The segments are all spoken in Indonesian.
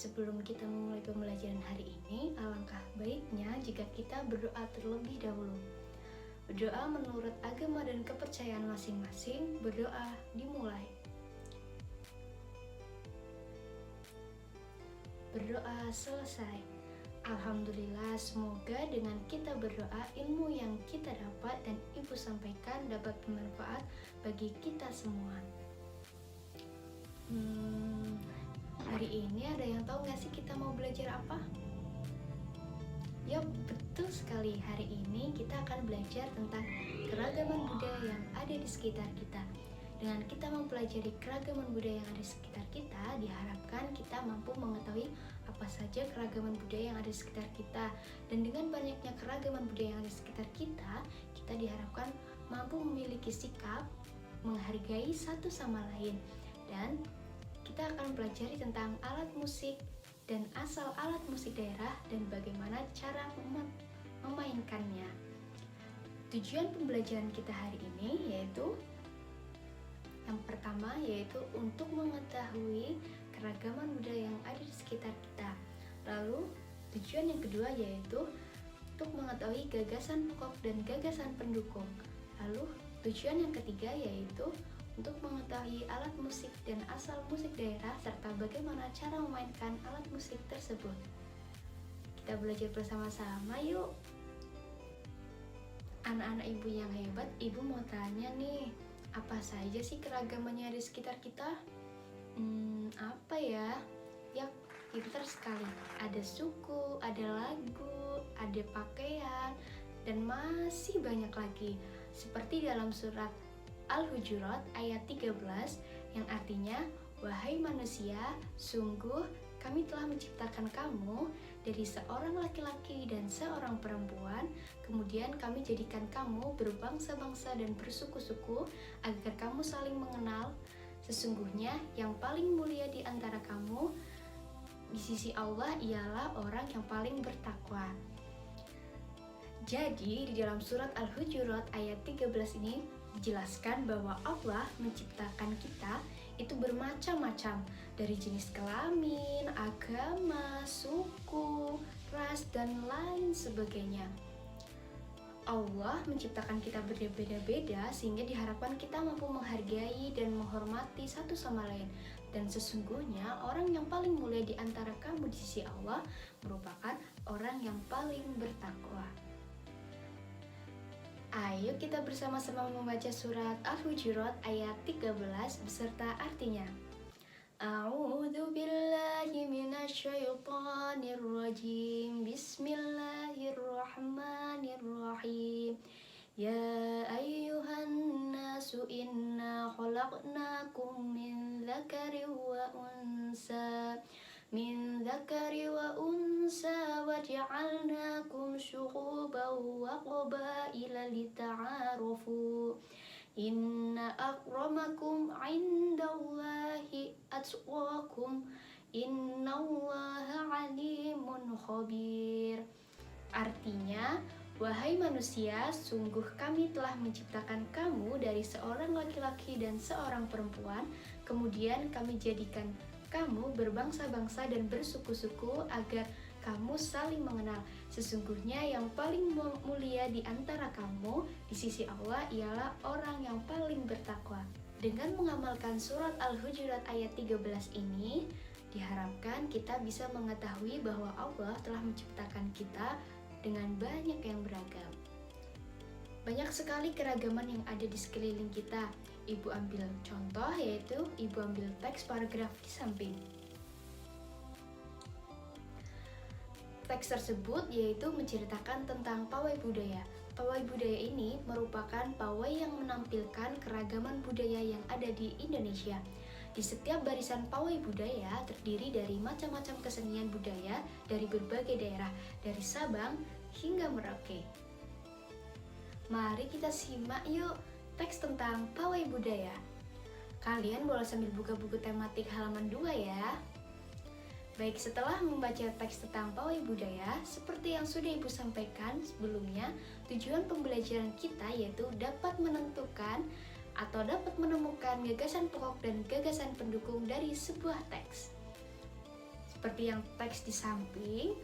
Sebelum kita memulai pembelajaran hari ini, alangkah baiknya jika kita berdoa terlebih dahulu. Berdoa menurut agama dan kepercayaan masing-masing, berdoa dimulai. Berdoa selesai. Alhamdulillah, semoga dengan kita berdoa, ilmu yang kita dapat dan Ibu sampaikan dapat bermanfaat bagi kita semua. Hari ini ada yang tahu nggak sih kita mau belajar apa? Ya, betul sekali. Hari ini kita akan belajar tentang keragaman budaya yang ada di sekitar kita. Dengan kita mempelajari keragaman budaya yang ada di sekitar kita, diharapkan kita mampu mengetahui apa saja keragaman budaya yang ada di sekitar kita. Dan dengan banyaknya keragaman budaya yang ada di sekitar kita, kita diharapkan mampu memiliki sikap menghargai satu sama lain. Dan kita akan pelajari tentang alat musik dan asal alat musik daerah dan bagaimana cara memainkannya. Tujuan pembelajaran kita hari ini yaitu yang pertama yaitu untuk mengetahui keragaman budaya yang ada di sekitar kita. Lalu tujuan yang kedua yaitu untuk mengetahui gagasan pokok dan gagasan pendukung. Lalu tujuan yang ketiga yaitu untuk mengetahui alat musik dan asal musik daerah serta bagaimana cara memainkan alat musik tersebut. Kita belajar bersama-sama yuk. Anak-anak Ibu yang hebat, Ibu mau tanya nih, apa saja sih keragamannya di sekitar kita? Apa ya? Ya, pintar sekali. Ada suku, ada lagu, ada pakaian, dan masih banyak lagi. Seperti dalam surat Al-Hujurat ayat 13 yang artinya, wahai manusia, sungguh kami telah menciptakan kamu dari seorang laki-laki dan seorang perempuan, kemudian kami jadikan kamu berbangsa-bangsa dan bersuku-suku agar kamu saling mengenal. Sesungguhnya yang paling mulia di antara kamu di sisi Allah ialah orang yang paling bertakwa. Jadi di dalam surat Al-Hujurat ayat 13 ini dijelaskan bahwa Allah menciptakan kita itu bermacam-macam, dari jenis kelamin, agama, suku, ras, dan lain sebagainya. Allah menciptakan kita berbeda-beda sehingga diharapkan kita mampu menghargai dan menghormati satu sama lain. Dan sesungguhnya orang yang paling mulia di antara kamu di sisi Allah merupakan orang yang paling bertakwa. Ayo kita bersama-sama membaca surat Al-Hujurat ayat 13 beserta artinya. A'udzu billahi minasyaitonir rajim. Bismillahirrahmanirrahim. Ya ayyuhan nasu inna khalaqnakum min dzakari wa unsa waja'alnakum syu'uban wa qabaila lita'arafu. Inna akramakum 'indallahi atqakum. Innallaha 'alimun khabir. Artinya, wahai manusia, sungguh kami telah menciptakan kamu dari seorang laki-laki dan seorang perempuan, kemudian kami jadikan kamu berbangsa-bangsa dan bersuku-suku agar kamu saling mengenal. Sesungguhnya yang paling mulia di antara kamu di sisi Allah ialah orang yang paling bertakwa. Dengan mengamalkan surat Al-Hujurat ayat 13 ini, diharapkan kita bisa mengetahui bahwa Allah telah menciptakan kita dengan banyak yang beragam. Banyak sekali keragaman yang ada di sekeliling kita. Ibu ambil contoh, yaitu Ibu ambil teks paragraf di samping. Teks tersebut yaitu menceritakan tentang pawai budaya. Pawai budaya ini merupakan pawai yang menampilkan keragaman budaya yang ada di Indonesia. Di setiap barisan pawai budaya terdiri dari macam-macam kesenian budaya dari berbagai daerah, dari Sabang hingga Merauke. Mari kita simak yuk teks tentang pawai budaya. Kalian boleh sambil buka buku tematik halaman 2 ya. Baik, setelah membaca teks tentang pawai budaya, seperti yang sudah Ibu sampaikan sebelumnya, tujuan pembelajaran kita yaitu dapat menentukan atau dapat menemukan gagasan pokok dan gagasan pendukung dari sebuah teks. Seperti yang teks di samping,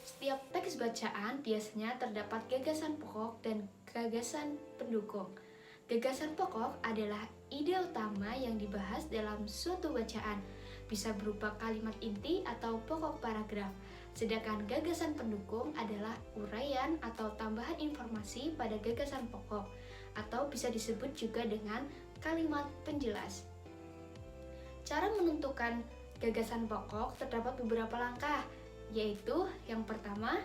setiap teks bacaan biasanya terdapat gagasan pokok dan gagasan pendukung. Gagasan pokok adalah ide utama yang dibahas dalam suatu bacaan, bisa berupa kalimat inti atau pokok paragraf. Sedangkan gagasan pendukung adalah uraian atau tambahan informasi pada gagasan pokok, atau bisa disebut juga dengan kalimat penjelas. Cara menentukan gagasan pokok terdapat beberapa langkah, yaitu yang pertama,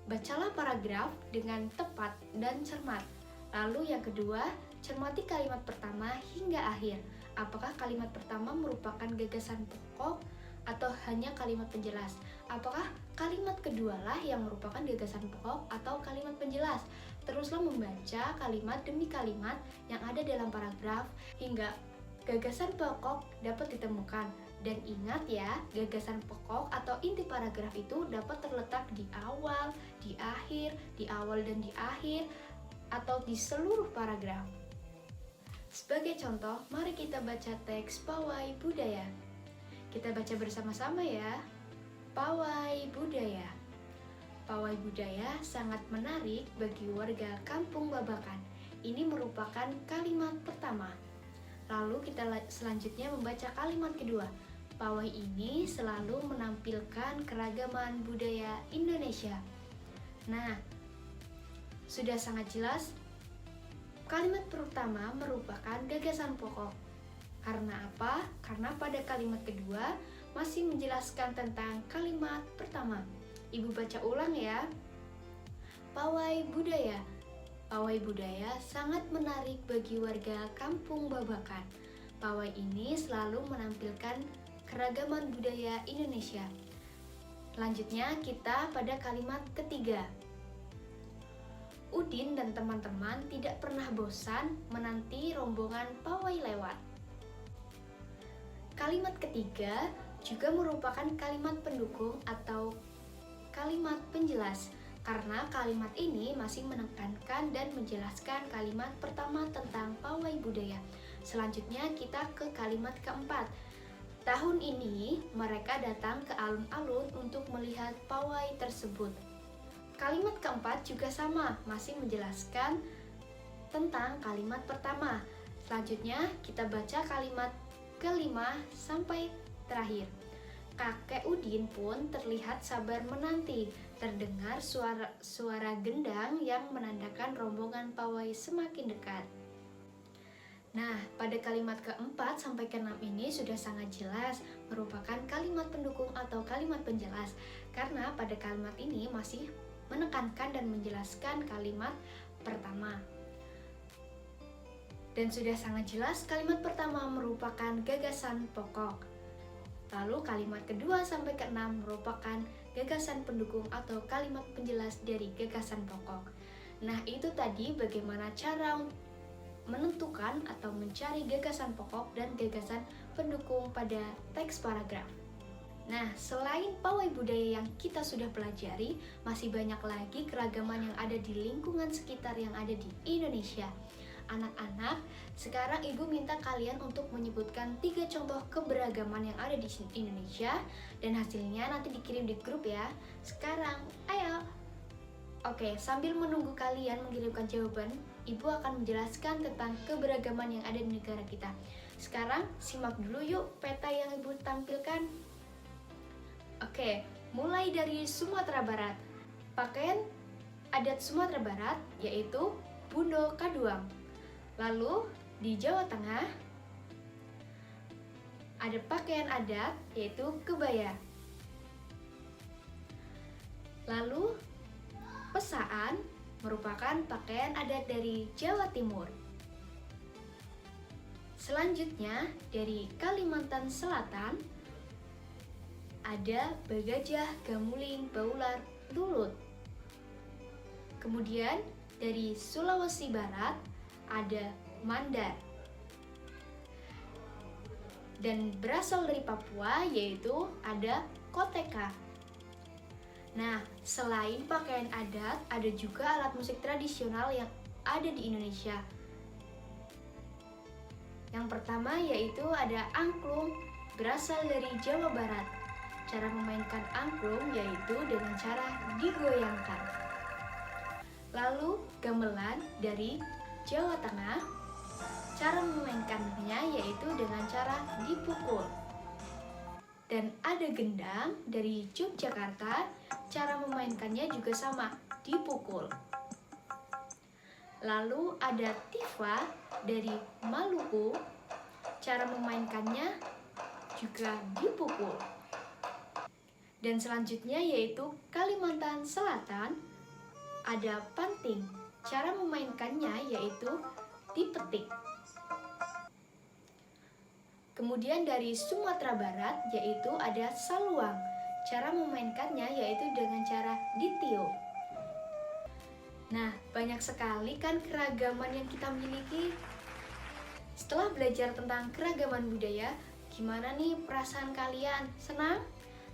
bacalah paragraf dengan tepat dan cermat. Lalu yang kedua, cermati kalimat pertama hingga akhir. Apakah kalimat pertama merupakan gagasan pokok atau hanya kalimat penjelas? Apakah kalimat kedua lah yang merupakan gagasan pokok atau kalimat penjelas? Teruslah membaca kalimat demi kalimat yang ada dalam paragraf hingga gagasan pokok dapat ditemukan. Dan ingat ya, gagasan pokok atau inti paragraf itu dapat terletak di awal, di akhir, di awal dan di akhir, atau di seluruh paragraf. Sebagai contoh, mari kita baca teks Pawai Budaya. Kita baca bersama-sama ya. Pawai Budaya. Pawai budaya sangat menarik bagi warga Kampung Babakan. Ini merupakan kalimat pertama. Lalu kita selanjutnya membaca kalimat kedua. Pawai ini selalu menampilkan keragaman budaya Indonesia. Nah, sudah sangat jelas, kalimat pertama merupakan gagasan pokok. Karena apa? Karena pada kalimat kedua masih menjelaskan tentang kalimat pertama. Ibu baca ulang ya. Pawai budaya. Pawai budaya sangat menarik bagi warga Kampung Babakan. Pawai ini selalu menampilkan keragaman budaya Indonesia. Selanjutnya kita pada kalimat ketiga. Udin dan teman-teman tidak pernah bosan menanti rombongan pawai lewat. Kalimat ketiga juga merupakan kalimat pendukung atau kalimat penjelas, karena kalimat ini masih menekankan dan menjelaskan kalimat pertama tentang pawai budaya. Selanjutnya kita ke kalimat keempat. Tahun ini mereka datang ke alun-alun untuk melihat pawai tersebut. Kalimat keempat juga sama, masih menjelaskan tentang kalimat pertama. Selanjutnya kita baca kalimat kelima sampai terakhir. Kakek Udin pun terlihat sabar menanti. Terdengar suara gendang yang menandakan rombongan pawai semakin dekat. Nah, pada kalimat keempat sampai keenam ini sudah sangat jelas merupakan kalimat pendukung atau kalimat penjelas, karena pada kalimat ini masih menekankan dan menjelaskan kalimat pertama. Dan sudah sangat jelas kalimat pertama merupakan gagasan pokok. Lalu kalimat kedua sampai keenam merupakan gagasan pendukung atau kalimat penjelas dari gagasan pokok. Nah, itu tadi bagaimana cara menentukan atau mencari gagasan pokok dan gagasan pendukung pada teks paragraf. Nah, selain pawai budaya yang kita sudah pelajari, masih banyak lagi keragaman yang ada di lingkungan sekitar yang ada di Indonesia. Anak-anak, sekarang Ibu minta kalian untuk menyebutkan 3 contoh keberagaman yang ada di Indonesia dan hasilnya nanti dikirim di grup ya. Sekarang, ayo. Oke, sambil menunggu kalian mengirimkan jawaban, Ibu akan menjelaskan tentang keberagaman yang ada di negara kita. Sekarang, simak dulu yuk peta yang Ibu tampilkan. Oke, mulai dari Sumatera Barat. Pakaian adat Sumatera Barat yaitu Bundo Kaduang. Lalu di Jawa Tengah ada pakaian adat yaitu kebaya. Lalu pesaan merupakan pakaian adat dari Jawa Timur. Selanjutnya dari Kalimantan Selatan ada Bagajah, Gamuling, Baular, Lulut. Kemudian dari Sulawesi Barat ada Mandar. Dan berasal dari Papua yaitu ada Koteka. Nah, selain pakaian adat, ada juga alat musik tradisional yang ada di Indonesia. Yang pertama yaitu ada angklung, berasal dari Jawa Barat. cara memainkan angklung yaitu dengan cara digoyangkan. Lalu gamelan dari Jawa Tengah, cara memainkannya yaitu dengan cara dipukul. Dan ada gendang dari Yogyakarta, cara memainkannya juga sama, dipukul. Lalu ada tifa dari Maluku, cara memainkannya juga dipukul. Dan selanjutnya yaitu Kalimantan Selatan, ada panting, cara memainkannya yaitu dipetik. Kemudian dari Sumatera Barat yaitu ada saluang, cara memainkannya yaitu dengan cara ditiup. Nah, banyak sekali kan keragaman yang kita miliki. Setelah belajar tentang keragaman budaya, gimana nih perasaan kalian? Senang?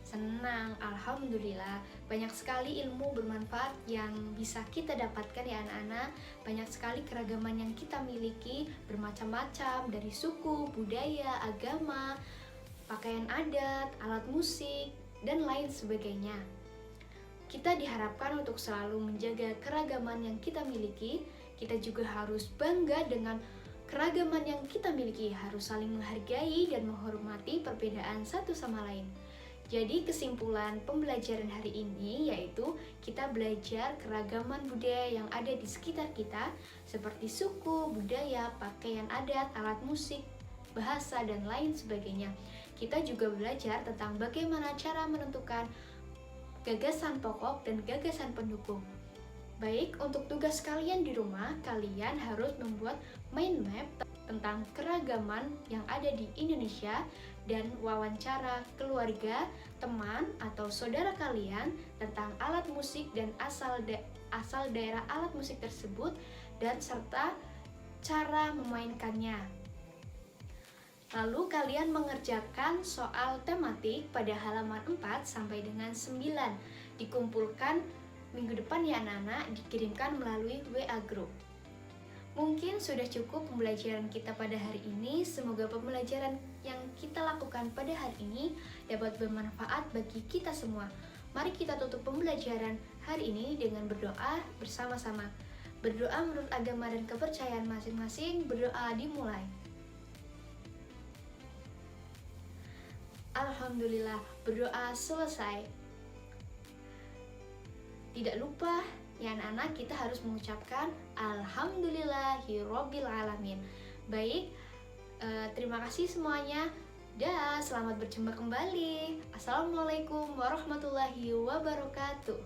Senang, alhamdulillah. Banyak sekali ilmu bermanfaat yang bisa kita dapatkan ya anak-anak. Banyak sekali keragaman yang kita miliki, bermacam-macam dari suku, budaya, agama, pakaian adat, alat musik, dan lain sebagainya. Kita diharapkan untuk selalu menjaga keragaman yang kita miliki. Kita juga harus bangga dengan keragaman yang kita miliki, harus saling menghargai dan menghormati perbedaan satu sama lain. Jadi kesimpulan pembelajaran hari ini yaitu kita belajar keragaman budaya yang ada di sekitar kita seperti suku, budaya, pakaian adat, alat musik, bahasa, dan lain sebagainya. Kita juga belajar tentang bagaimana cara menentukan gagasan pokok dan gagasan pendukung. Baik, untuk tugas kalian di rumah, kalian harus membuat mind map tentang keragaman yang ada di Indonesia dan wawancara keluarga, teman, atau saudara kalian tentang alat musik dan asal daerah alat musik tersebut dan serta cara memainkannya. Lalu kalian mengerjakan soal tematik pada halaman 4 sampai dengan 9. Dikumpulkan minggu depan ya anak-anak, dikirimkan melalui WA Group. Mungkin sudah cukup pembelajaran kita pada hari ini. Semoga pembelajaran yang kita lakukan pada hari ini dapat bermanfaat bagi kita semua. Mari kita tutup pembelajaran hari ini dengan berdoa bersama-sama. Berdoa menurut agama dan kepercayaan masing-masing. Berdoa dimulai. Alhamdulillah, berdoa selesai. Tidak lupa ya anak-anak, kita harus mengucapkan Alhamdulillahirobbil alamin. Baik, terima kasih semuanya. Dah, selamat berjumpa kembali. Assalamualaikum warahmatullahi wabarakatuh.